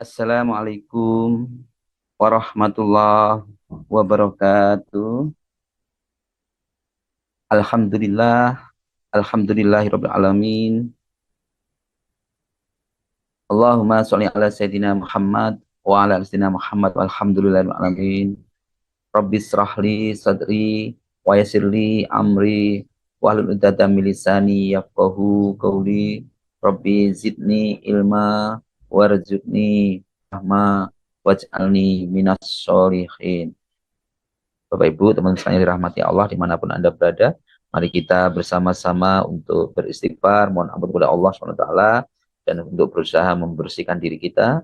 Assalamualaikum warahmatullahi wabarakatuh. Alhamdulillah, alhamdulillahirabbil alamin. Allahumma sholli ala sayyidina Muhammad wa ala ali sayyidina Muhammad walhamdulillahirabbil alamin. Rabbis shrahli sadri wa yassirli amri wahlul 'uqdatam min lisani yafqahu qawli. Rabbi zidni ilma warzuqni rahma waj'alni minas sholihin. Bapak Ibu, teman-teman sekalian dirahmati Allah dimanapun Anda berada, mari kita bersama-sama untuk beristighfar, mohon ampun kepada Allah SWT, dan untuk berusaha membersihkan diri kita.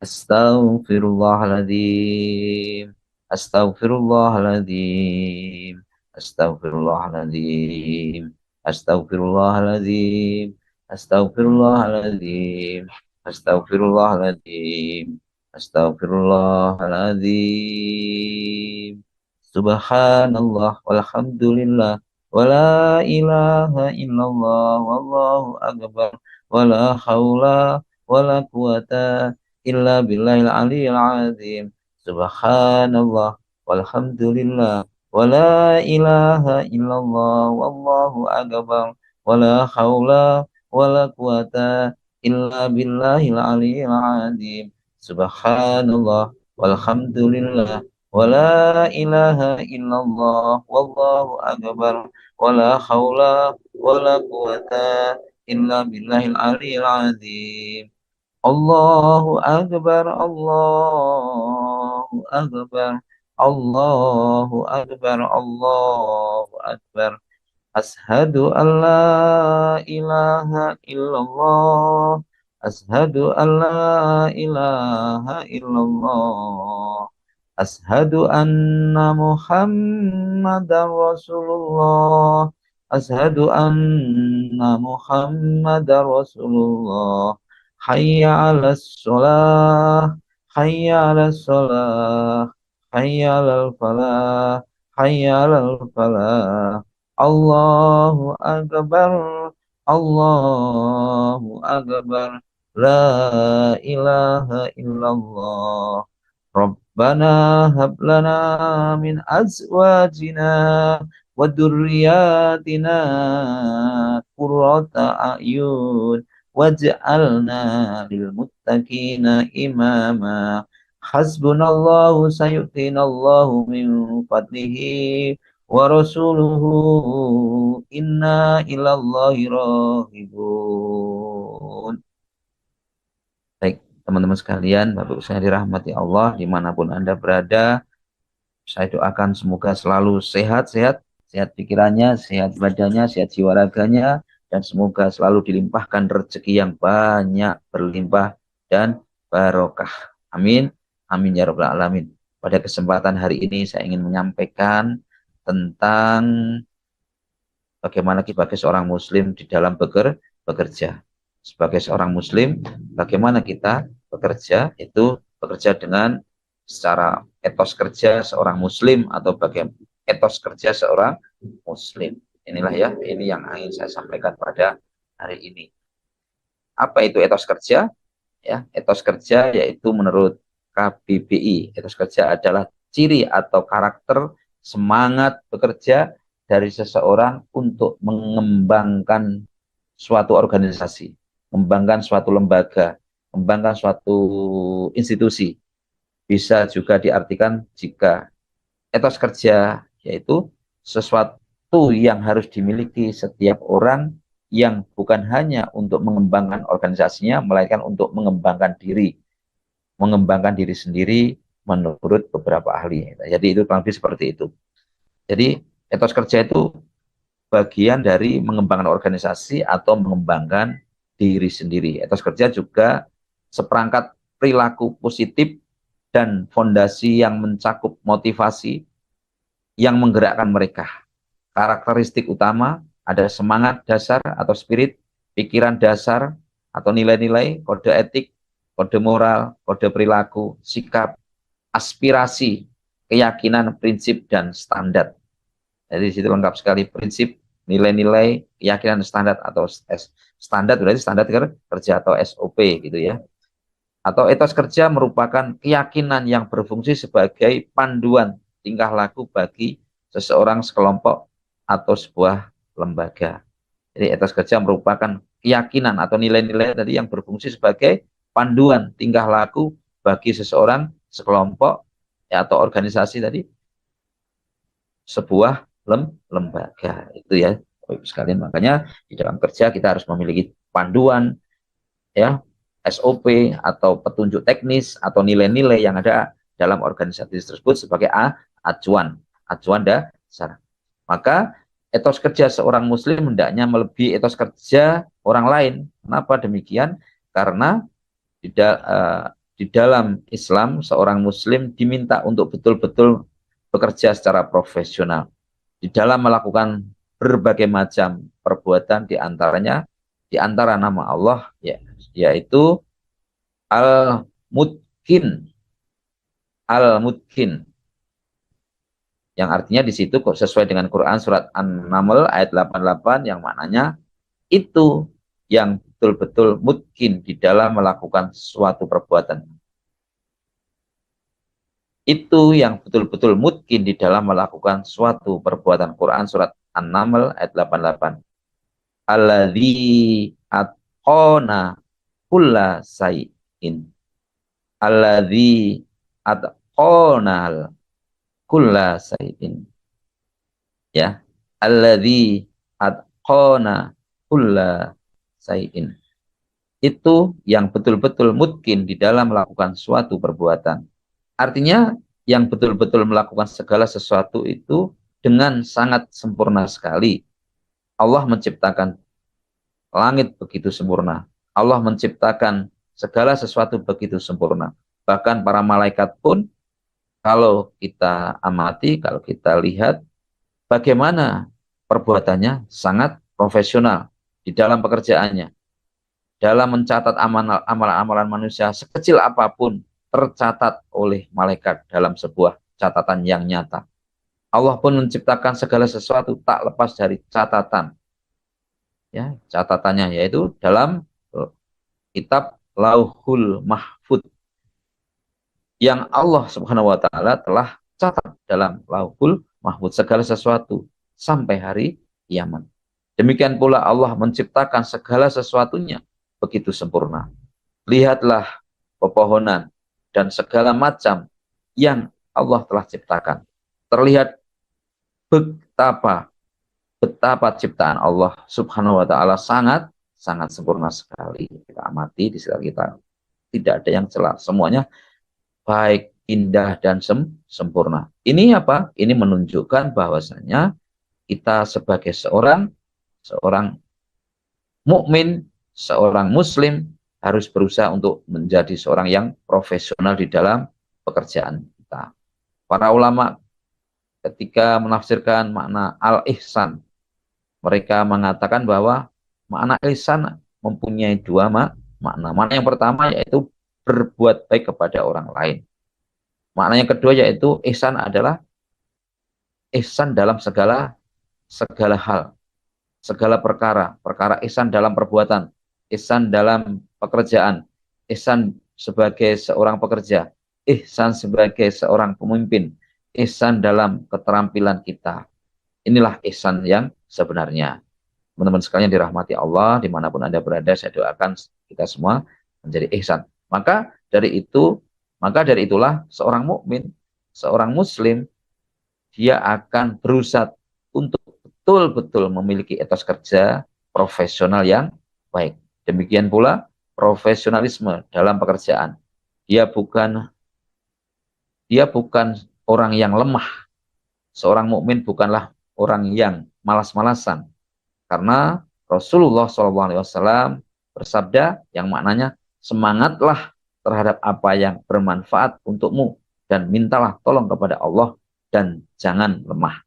Astaghfirullahaladzim, astaghfirullahaladzim, astaghfirullahaladzim, astaghfirullahaladzim, astaghfirullahaladzim, astaghfirullahaladzim, astaghfirullahaladzim. Subhanallah walhamdulillah wala ilaha illallah wallahu akbar wala haula wala quwata illa billahil aliyil azim. Subhanallah walhamdulillah wala ilaha illallah wallahu akbar wala haula wala quwata illa billahil aliyil azim. Subhanallah walhamdulillah wala ilaha illallah wallahu akbar wala haula wala quwata illa billahil aliyil azim. Allahu akbar, Allahu akbar, Allahu akbar, Allahu akbar. Ashadu an la ilaha illallah, ashadu an la ilaha illallah, ashadu anna Muhammadan Rasulullah, ashadu anna Muhammadan Rasulullah. Hayya 'alas shalah, hayya 'alas shalah, hayya 'alal falah, hayya 'alal falah. Allahu akbar, Allahu akbar, la ilaha illallah. Rabbana hab lana min azwajina wa dzurriyyatina qurrata a'yun waj'alna lil muttaqina imama. Hasbunallahu sayu'tinallahu min fadlihi wa rasuluhu inna ilallahi rahibun. Baik, teman-teman sekalian, Bapak Ibu saya dirahmati Allah dimanapun Anda berada, saya doakan semoga selalu sehat-sehat, sehat pikirannya, sehat badannya, sehat jiwa raganya, dan semoga selalu dilimpahkan rezeki yang banyak, berlimpah, dan barokah. Amin. Amin ya rabbal alamin. Pada kesempatan hari ini saya ingin menyampaikan tentang bagaimana sebagai seorang muslim di dalam bekerja. Sebagai seorang muslim, bagaimana kita bekerja, itu bekerja dengan secara etos kerja seorang muslim atau bagaimana etos kerja seorang muslim. Inilah ya, ini yang ingin saya sampaikan pada hari ini. Apa itu etos kerja? Ya, etos kerja yaitu menurut KBBI, etos kerja adalah ciri atau karakter semangat bekerja dari seseorang untuk mengembangkan suatu organisasi, mengembangkan suatu lembaga, mengembangkan suatu institusi. Bisa juga diartikan jika etos kerja yaitu sesuatu yang harus dimiliki setiap orang yang bukan hanya untuk mengembangkan organisasinya, melainkan untuk mengembangkan diri sendiri menurut beberapa ahli. Jadi itu kurang lebih seperti itu. Jadi etos kerja itu bagian dari mengembangkan organisasi atau mengembangkan diri sendiri. Etos kerja juga seperangkat perilaku positif dan fondasi yang mencakup motivasi yang menggerakkan mereka. Karakteristik utama ada semangat dasar atau spirit, pikiran dasar atau nilai-nilai, kode etik, kode moral, kode perilaku, sikap, aspirasi, keyakinan, prinsip, dan standar. Jadi di situ lengkap sekali prinsip, nilai-nilai, keyakinan, standar atau standar berarti standar kerja atau SOP gitu ya. Atau etos kerja merupakan keyakinan yang berfungsi sebagai panduan tingkah laku bagi seseorang, sekelompok, atau sebuah lembaga. Jadi etos kerja merupakan keyakinan atau nilai-nilai tadi yang berfungsi sebagai panduan tingkah laku bagi seseorang, sekelompok, ya, atau organisasi tadi, sebuah lembaga. Itu ya, Bapak sekalian. Makanya di dalam kerja kita harus memiliki panduan, ya, SOP atau petunjuk teknis atau nilai-nilai yang ada dalam organisasi tersebut sebagai acuan dasar. Maka etos kerja seorang muslim hendaknya melebihi etos kerja orang lain. Kenapa demikian? Karena di, da, di dalam Islam seorang muslim diminta untuk betul-betul bekerja secara profesional di dalam melakukan berbagai macam perbuatan, di antara nama Allah, ya, yaitu Al-Mutkin. Al-Mutkin yang artinya di situ kok sesuai dengan Quran surat An-Naml ayat 88 yang maknanya itu yang betul-betul mutkin di dalam melakukan suatu perbuatan. Itu yang betul-betul mutkin di dalam melakukan suatu perbuatan. Quran surat An-Naml ayat 88. Alladzi atqana kulla sayin. Alladzi atqana kulla sayin. Ya. Alladzi atqana kulla sayin. Itu yang betul-betul mutkin di dalam melakukan suatu perbuatan. Artinya yang betul-betul melakukan segala sesuatu itu dengan sangat sempurna sekali. Allah menciptakan langit begitu sempurna. Allah menciptakan segala sesuatu begitu sempurna. Bahkan para malaikat pun kalau kita amati, kalau kita lihat bagaimana perbuatannya sangat profesional di dalam pekerjaannya. Dalam mencatat amalan-amalan manusia sekecil apapun tercatat oleh malaikat dalam sebuah catatan yang nyata. Allah pun menciptakan segala sesuatu tak lepas dari catatan. Ya, catatannya yaitu dalam kitab Lauhul Mahfud yang Allah Subhanahu wa taala telah catat dalam Lauhul Mahfud segala sesuatu sampai hari kiamat. Demikian pula Allah menciptakan segala sesuatunya begitu sempurna. Lihatlah pepohonan dan segala macam yang Allah telah ciptakan. Terlihat betapa ciptaan Allah Subhanahu wa taala sangat sempurna sekali. Kita amati di sekitar kita, tidak ada yang celah, semuanya baik, indah, dan sempurna. Ini apa? Ini menunjukkan bahwasanya kita sebagai seorang mukmin, seorang muslim harus berusaha untuk menjadi seorang yang profesional di dalam pekerjaan kita. Para ulama ketika menafsirkan makna al-ihsan, mereka mengatakan bahwa makna ihsan mempunyai dua makna. Makna yang pertama yaitu berbuat baik kepada orang lain. Makna yang kedua yaitu ihsan adalah ihsan dalam segala hal, segala perkara ihsan dalam perbuatan, ihsan dalam pekerjaan, ihsan sebagai seorang pekerja, ihsan sebagai seorang pemimpin, ihsan dalam keterampilan kita. Inilah ihsan yang sebenarnya. Teman-teman sekalian dirahmati Allah, dimanapun Anda berada, saya doakan kita semua menjadi ihsan. Maka dari itulah seorang mukmin, seorang muslim, dia akan berusaha untuk betul-betul memiliki etos kerja profesional yang baik. Demikian pula profesionalisme dalam pekerjaan. Dia bukan orang yang lemah. Seorang mukmin bukanlah orang yang malas-malasan. Karena Rasulullah SAW bersabda yang maknanya semangatlah terhadap apa yang bermanfaat untukmu dan mintalah tolong kepada Allah dan jangan lemah.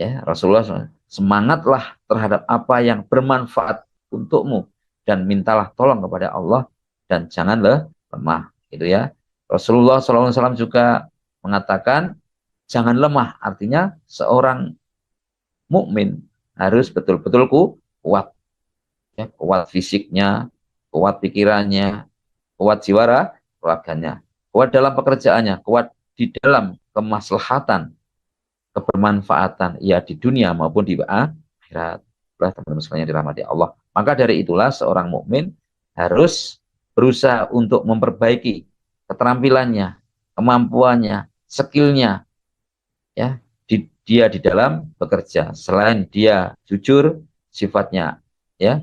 Ya, Rasulullah SAW, semangatlah terhadap apa yang bermanfaat untukmu dan mintalah tolong kepada Allah dan jangan lemah. Gitu ya. Rasulullah SAW juga mengatakan jangan lemah, artinya seorang mukmin harus betul-betul kuat, ya, kuat fisiknya, kuat pikirannya, kuat jiwa keluarganya, kuat dalam pekerjaannya, kuat di dalam kemaslahatan, kebermanfaatan ya di dunia maupun di akhirat. Teman-teman sekalian dirahmati Allah. Maka dari itulah seorang mukmin harus berusaha untuk memperbaiki keterampilannya, kemampuannya, skillnya, ya, dia di dalam bekerja. Selain dia jujur, sifatnya, ya,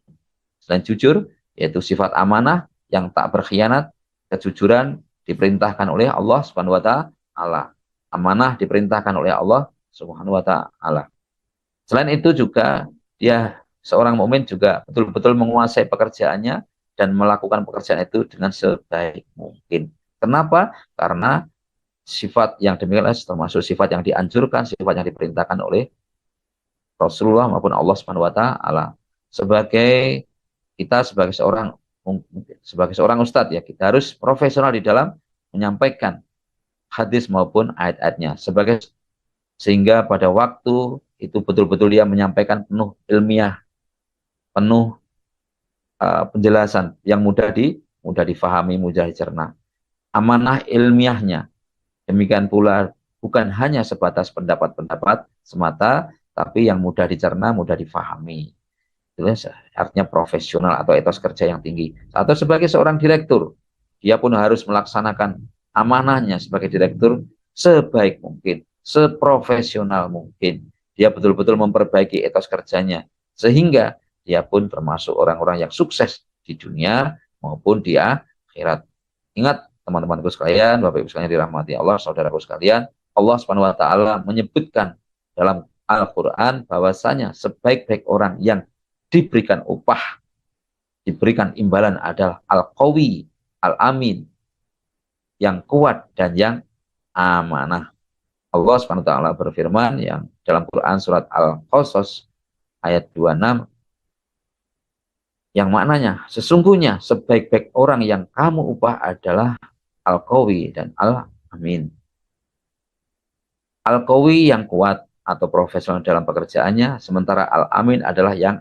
selain jujur, yaitu sifat amanah yang tak berkhianat, kejujuran diperintahkan oleh Allah Subhanahu wa taala. Amanah diperintahkan oleh Allah Subhanahu wa taala. Selain itu juga dia seorang mukmin juga betul-betul menguasai pekerjaannya dan melakukan pekerjaan itu dengan sebaik mungkin. Kenapa? Karena sifat yang demikian termasuk sifat yang dianjurkan, sifat yang diperintahkan oleh Rasulullah maupun Allah Subhanahu wa taala. Sebagai kita sebagai seorang ustadz ya, kita harus profesional di dalam menyampaikan hadis maupun ayat-ayatnya sehingga pada waktu itu betul-betul dia menyampaikan penuh ilmiah, penuh penjelasan yang mudah difahami, mudah dicerna. Amanah ilmiahnya. Demikian pula bukan hanya sebatas pendapat-pendapat semata, tapi yang mudah dicerna, mudah difahami. Itu artinya profesional atau etos kerja yang tinggi. Atau sebagai seorang direktur, dia pun harus melaksanakan amanahnya sebagai direktur sebaik mungkin, seprofesional mungkin. Dia betul-betul memperbaiki etos kerjanya, sehingga dia pun termasuk orang-orang yang sukses di dunia maupun di akhirat. Ingat, teman-temanku sekalian, Bapak Ibu sekalian dirahmati Allah, saudaraku sekalian, Allah Subhanahu wa taala menyebutkan dalam Al-Qur'an bahwasanya sebaik-baik orang yang diberikan upah, diberikan imbalan adalah Al-Qawi, Al-Amin, yang kuat dan yang amanah. Allah Subhanahu wa taala berfirman yang dalam Quran surat Al-Qasas ayat 26 yang maknanya sesungguhnya sebaik-baik orang yang kamu upah adalah Al-Qawi dan Al-Amin. Al-Qawi yang kuat atau profesional dalam pekerjaannya, sementara Al-Amin adalah yang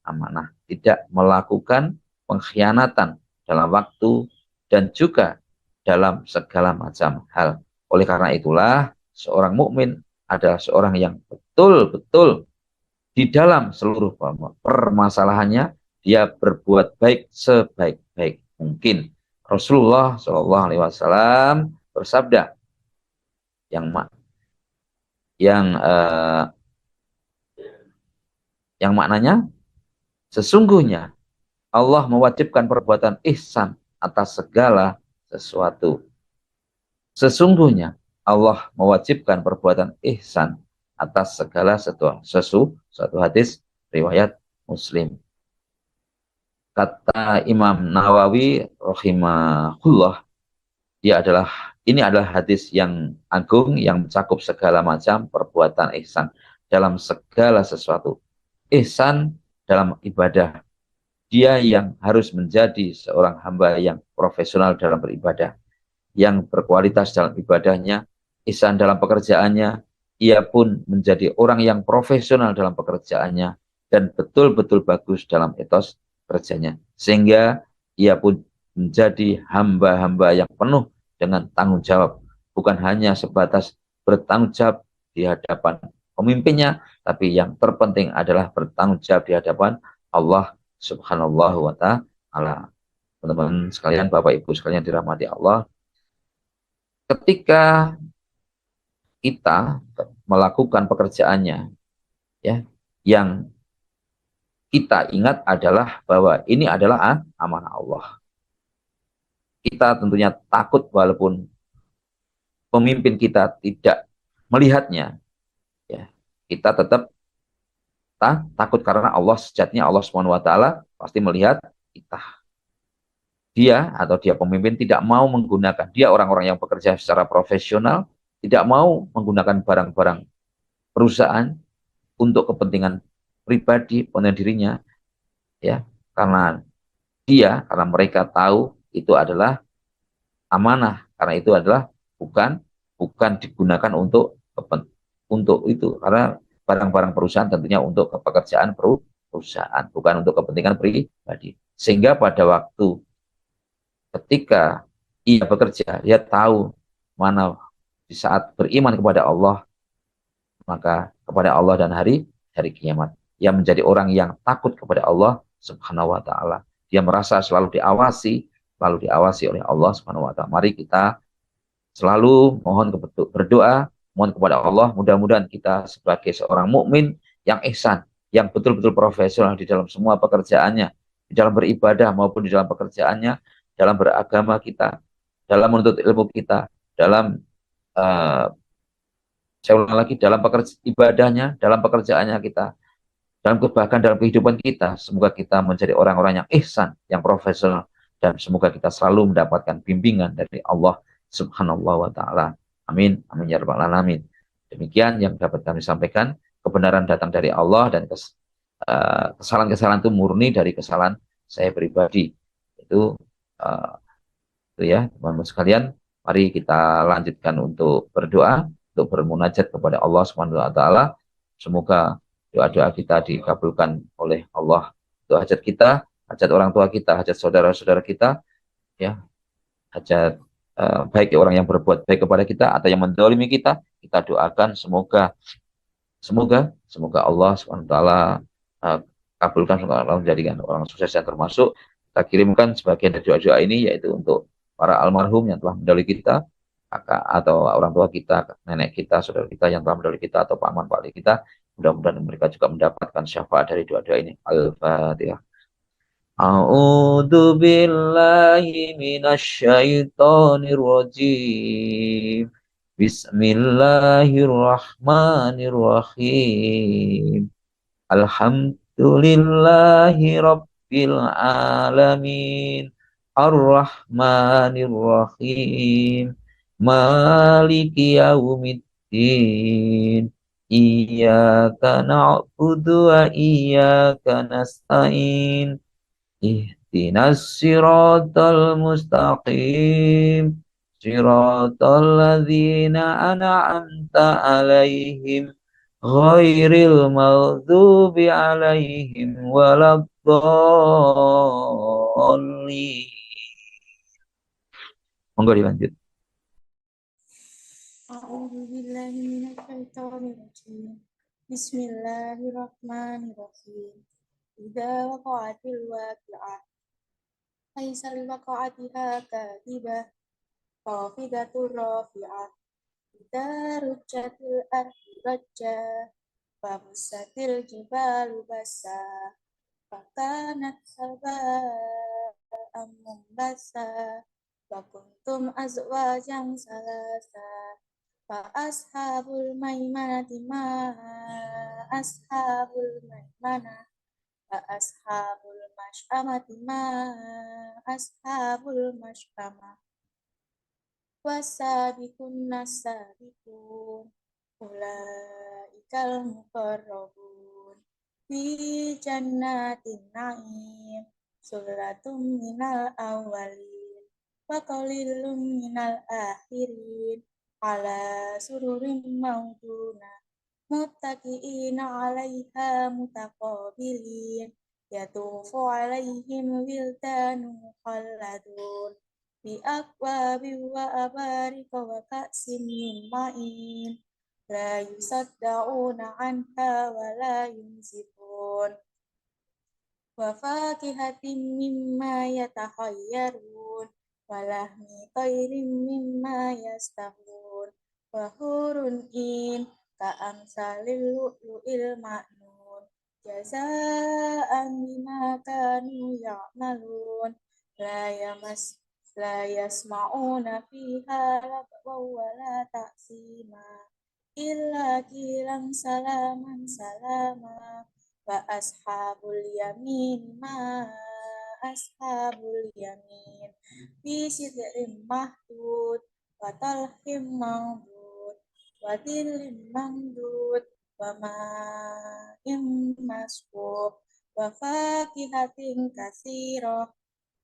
amanah, tidak melakukan pengkhianatan dalam waktu dan juga dalam segala macam hal. Oleh karena itulah, seorang mukmin adalah seorang yang betul-betul di dalam seluruh permasalahannya dia berbuat baik sebaik-baik mungkin. Rasulullah Shallallahu Alaihi Wasallam bersabda yang maknanya sesungguhnya Allah mewajibkan perbuatan ihsan atas segala sesuatu. Sesungguhnya Allah mewajibkan perbuatan ihsan atas segala sesuatu. Suatu hadis riwayat Muslim. Kata Imam Nawawi rahimahullah, ini adalah hadis yang agung yang mencakup segala macam perbuatan ihsan dalam segala sesuatu. Ihsan dalam ibadah. Dia yang harus menjadi seorang hamba yang profesional dalam beribadah, yang berkualitas dalam ibadahnya. Ihsan dalam pekerjaannya, ia pun menjadi orang yang profesional dalam pekerjaannya dan betul-betul bagus dalam etos kerjanya, sehingga ia pun menjadi hamba-hamba yang penuh dengan tanggung jawab, bukan hanya sebatas bertanggung jawab di hadapan pemimpinnya, tapi yang terpenting adalah bertanggung jawab di hadapan Allah Subhanahu wa taala. Teman-teman sekalian, Bapak Ibu sekalian dirahmati Allah, ketika kita melakukan pekerjaannya, ya, yang kita ingat adalah bahwa ini adalah amanah Allah. Kita tentunya takut walaupun pemimpin kita tidak melihatnya, ya, kita tetap takut karena Allah sejatinya Allah Subhanahu wa taala pasti melihat kita. Dia pemimpin tidak mau menggunakan, dia orang-orang yang bekerja secara profesional tidak mau menggunakan barang-barang perusahaan untuk kepentingan pribadi dirinya, ya, karena mereka tahu itu adalah amanah, karena itu adalah bukan digunakan untuk itu, karena barang-barang perusahaan tentunya untuk pekerjaan perusahaan, bukan untuk kepentingan pribadi. Sehingga pada waktu ketika ia bekerja, dia tahu mana di saat beriman kepada Allah, maka kepada Allah dan hari kiamat. Ia menjadi orang yang takut kepada Allah Subhanahu wa taala. Dia merasa selalu diawasi oleh Allah Subhanahu wa taala. Mari kita selalu mohon berdoa, mohon kepada Allah, mudah-mudahan kita sebagai seorang mukmin yang ihsan, yang betul-betul profesional di dalam semua pekerjaannya, di dalam beribadah maupun di dalam pekerjaannya, dalam beragama kita, dalam menuntut ilmu kita, dalam uh, saya ulang lagi, dalam ibadahnya, dalam pekerjaannya kita, bahkan dalam kehidupan kita, semoga kita menjadi orang-orang yang ihsan, yang profesional, dan semoga kita selalu mendapatkan bimbingan dari Allah Subhanahu wa taala. Amin. Amin ya rabbal alamin. Demikian yang dapat kami sampaikan. Kebenaran datang dari Allah dan kesalahan-kesalahan itu murni dari kesalahan saya pribadi. Itu uh, itu ya, teman-teman sekalian. Mari kita lanjutkan untuk berdoa, untuk bermunajat kepada Allah Subhanahu wa taala. Semoga doa-doa kita dikabulkan oleh Allah. Untuk hajat kita, hajat orang tua kita, hajat saudara-saudara kita, ya, hajat baik orang yang berbuat baik kepada kita atau yang mendolimi kita doakan semoga semoga Allah Subhanahu wa taala kabulkan, semoga Allah menjadikan orang sukses yang termasuk. Kita kirimkan sebagian dari doa-doa ini yaitu untuk para almarhum yang telah mendahului kita, kakak atau orang tua kita, nenek kita, saudara kita yang telah mendahului kita atau paman pak kita. Mudah-mudahan mereka juga mendapatkan syafaat dari doa-doa ini. Al-Fatihah. A'udzu billahi minasyaitonir rajim. Bismillahirrahmanirrahim. Alhamdulillahi rabbil alamin. Ar-Rahmanir-Rahim. Maliki yaumiddin. Iyyaka na'budu wa iyyaka nasta'in. Ihdinas siratal mustaqim. Siratal ladzina an'amta alaihim ghairil maghdubi alaihim waladdallin. Monggo dilanjut. Bismillahirrahmanirrahim. Idza waqa'atil waqi'ah. Laisa liwaqa'atiha kadhibah. Khafidatur rafi'ah. Idza rujjatil ardu rajja. Fabussatil jibalu bassa. Fakanat haba'an mumbassa. Wa kuntum azwajan salasa. Fa ashabul maimanati ma ashabul maimanah. Fa ashabul masy'amati ma ashabul masy'amah. Wasabiqun nasabiqun ulaikal muqarrabun fi jannatin na'im sulatum minal awwalin wa qalilum minal akhirin ala sururin mauduna muttaqiina 'alaiha mutaqabilin yatufu 'alaihim wildanun mukhalladun bi akwabi wa abarika wa ka'sin min ma'in la yusaddauna anha wa la yunzifun wa fakihatin mimma yatakhayyarun wa lahmi tayrin mimma yastahun wa hurun in ka'amsalil lu'lu'il ma'nun jaza'an bima kanu ya'malun la yasma'una fiha lagwan wa la ta'sima illa qilan salaman salama wa ashabul yamin ma ashabul yamin fi sidrin mahdud wa talhim mamdud wa dhillim mamdud wa ma'im masqub wa fakihatin katsirah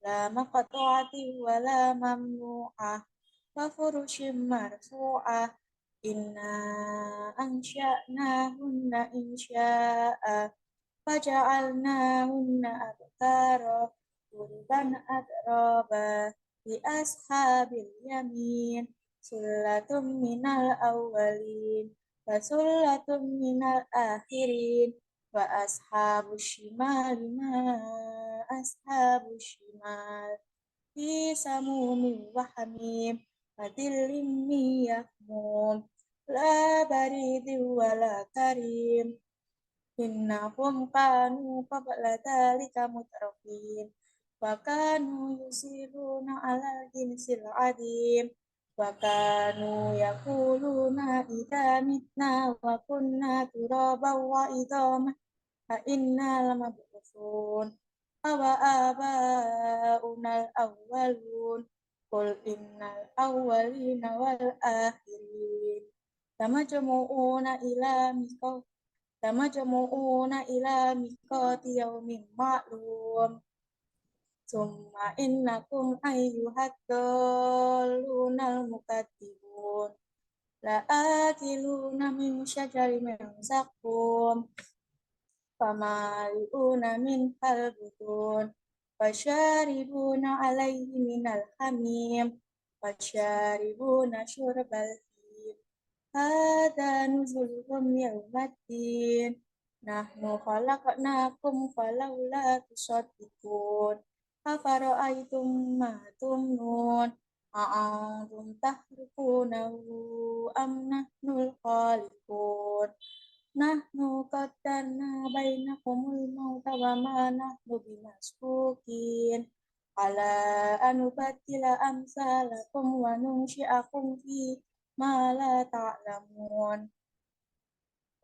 la maqtu'atin wa la mamnu'ah wa furushin marfu'ah inna ansha'nahunna insya'a faja'alnahunna abkara urban atraba li ashabil yamin sullatum minal awwalin wa sullatum minal akhirin wa ashabu shimali ma ashabu shimal fi samumin wa hamim wa dhillim min yahmum la baridin wa la karim innahum kanu qabla dhalika mutrafin wa kanu yusiruna ala jinsil adim wa kanu yaquluna idza mitna wa kunna turaban wa idhaman fa inna lamab'utsun awa abaunal awwalun qul innal awwalina wal akhirin tamajmu'una ila miqat tamajmu'una ila miqati yaumin ma'lum summa innakum ayyuhad dallunal mukatsibun la akiluna min syajarin min zaqqum famali'una min halbutun fasyaribuna alaihi minal hamim fasyaribuna syurbal him hada nuzuluhum yawmaddin nahnu khalaqnakum falawla tusaddiqun afara'aytum ma tumnun a'antum tahriqunahu am nahnul khaliqun nahnu qaddarna bainakumul mauta wa ma nahnu bimasbuqin ala anubaddila amsalakum wa nunsyi'akum fi ma la ta'lamun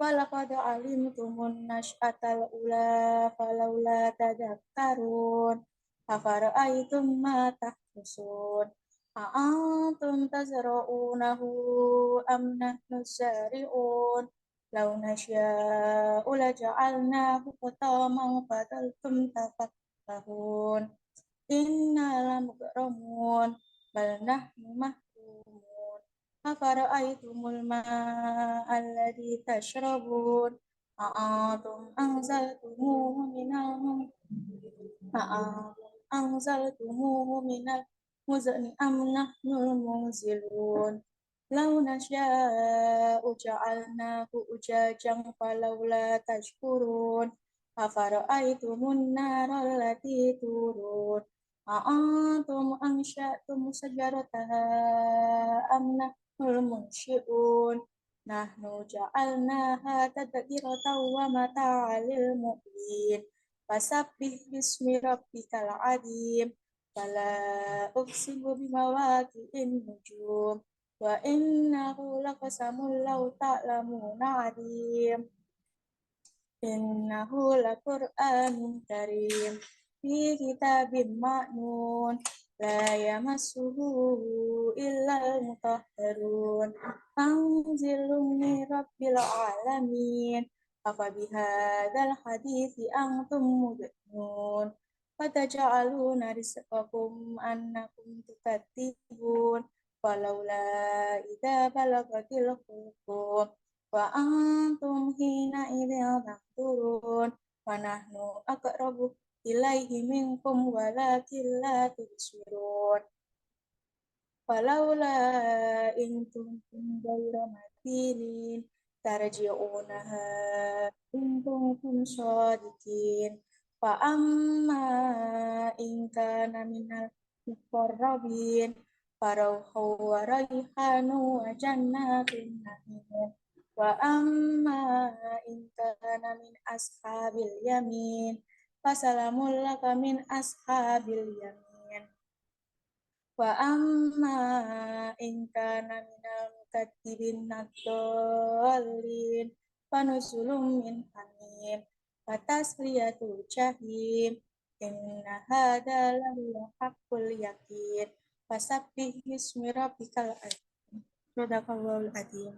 walaqad alimtumun nash'atal ula falawla tadakkarun afara'aytum ma tahrusun a'antum tazra'unahu am nahnu zari'un law nasya'u laja'alnahu hutaman fadaltum tafakkahun inna lamughramun bal nahnu mahrumun afara'aytumul ma'a alladhi tashrabun a'antum anzaltumuhu minal muzni am nahnul munzilun law nasya'u ja'alnahu ujajan falawla tashkurun afara'aytumun nara allati turun a'antum ansha'tum sajarataha am nahnul munsyi'un nahnu ja'alnaha tadhkiratan wa mata'al lil muqwin fasabbih bismi rabbikal azim fala uqsimu bimawaqi'in nujum wa innahu laqasamun law ta'lamuna 'azim innahu laqur'anun karim fi kitabim ma'nun la yamassuhu illal mutahharun tanzilun min rabbil alamin afa bihadzal hadithi antum mudhinnun fataj'aluna rizqakum annakum tukadzibun walaula idza balagatil hulqum wa antum hina idzal tanzurun wa nahnu aqrabu ilaihi minkum walakin la tubsirun falaula in kuntum ghayra madinin tarji'unaha in kuntum shadiqin fa amma in kana minal muqarrabin farauhu wa raihanu wa jannatin na'im wa amma in kana min ashabil yamin fasalamul laka min ashabil yamin wa amma in kana minal mukadzibin nadallin fanusulum min hamim fatasliyatul jahim inna hadza lahu haqqul yaqin fasabbih bismi rabbikal azim sadaqallahul azim